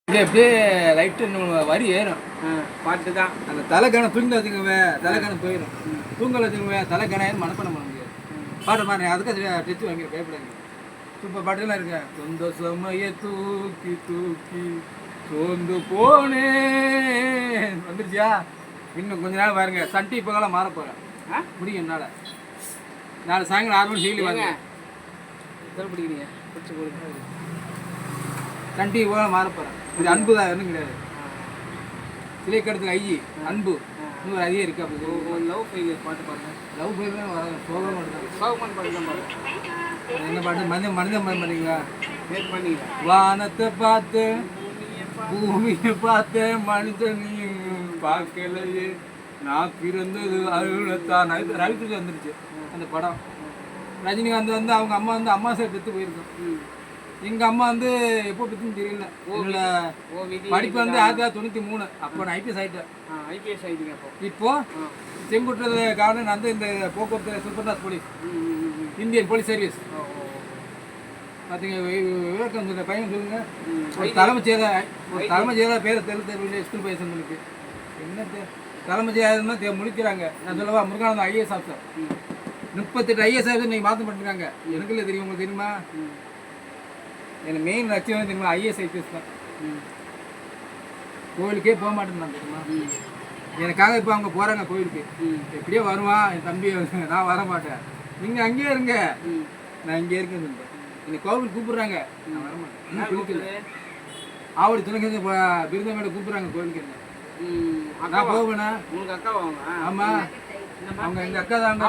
இது அப்படியே லைட்டு வரி ஏறும். பாட்டு தான் அந்த தலைக்கணை தூங்கி வச்சுக்கோங்க, தலைக்கணை போயிடும். தூங்கல் வச்சுக்கோங்க, தலைக்கணைன்னு மனப்படம் பண்ண முடியாது. பாட்டு மாதிரி அதுக்கு டெச்சு வாங்கிற பயப்படாங்க. சூப்பர் பாட்டுலாம் இருக்கு. சொந்த சமய தூக்கி தூக்கி சோர்ந்து போனே வந்துருச்சியா? இன்னும் கொஞ்ச நாள் பாருங்க. சன் டிவி இப்போலாம் மாற போகிறேன் முடியும் என்னால். நாளை சாயங்காலம் 6 மணி செய்தி வாங்க. எத்தனை பிடிக்கிறீங்க? பிடிச்சி போடுங்க. சன் டிவி போல மாற போகிறேன். இது அன்பு தான், ஒன்றும் கிடையாது. சிலை கடத்துக்கு ஐயி அன்பு இன்னொரு அதிகம் இருக்கு. அப்படி லவ் ஃபெயிலியர் பாட்டு பாருங்க. லவ் ஃபெயிலியர் வர சோகம் மட்டும் தான். சோகமான பாட்டு தான் பாருங்க. என்ன பாட்டு? மனிதன் பண்ணீங்களா? நேற்று பண்ணீங்க. வானத்தை பார்த்து பூமியை பார்த்து மனிதன் பார்க்கலையே, நான் பிறந்தது அழுத்தான். ரவிக்குள்ள வந்துருச்சு அந்த படம். ரஜினிகாந்த் வந்து அவங்க அம்மா வந்து அம்மா சைடு பெற்று போயிருக்கோம். எங்கள் அம்மா வந்து எப்போ பெற்றுன்னு தெரியல. என்னோட படிப்பு வந்து 1993. அப்போ நான் ஐபிஎஸ் ஆகிட்டேன். ஐபிஎஸ் ஆகிட்டீங்க. இப்போ செங்குட்டுறது காரணம் நான் வந்து இந்த போக்குவரத்து super police, Indian police service. பார்த்தீங்க விவேகம் சொல்ற பையன் சொல்லுங்க. ஒரு தலைமைச் செயலர் பேரை தெரியல ஸ்கூல் பையன்களுக்கு. என்ன தலைமைச் செயலர்னா முடிக்கிறாங்க. நான் சொல்லவா, Muruganandam IAS officer. 38 IAS officer நீங்கள் மாற்றம் பண்ணிருக்காங்க. எனக்கு இல்லை தெரியும், உங்களுக்கு தெரியுமா? எனக்கு மெயின் லட்சியம் தெரியுமா? ஐஏஎஸ் ஐபிஎஸ் தான். கோவிலுக்கே போக மாட்டேன் நான், தெரியுமா? எனக்காக இப்போ அவங்க போகிறாங்க கோவிலுக்கு. எப்படியோ வருவான் என் தம்பி, நான் வர மாட்டேன். நீங்கள் அங்கேயே இருங்க, நான் இங்கே இருக்கேன்னு சொல்லிட்டேன். இந்த கோவில் கூப்பிடுறாங்க, நான் வர மாட்டேன். குளிக்கல ஆவடி துணைக்கு விருந்தமேட கூப்பிடுறாங்க கோவிலுக்கு. என்ன நான் போவேண்ணா? உங்களுக்கு அக்கா வாங்க. ஆமாம், அவங்க எங்கள் அக்கா தான்.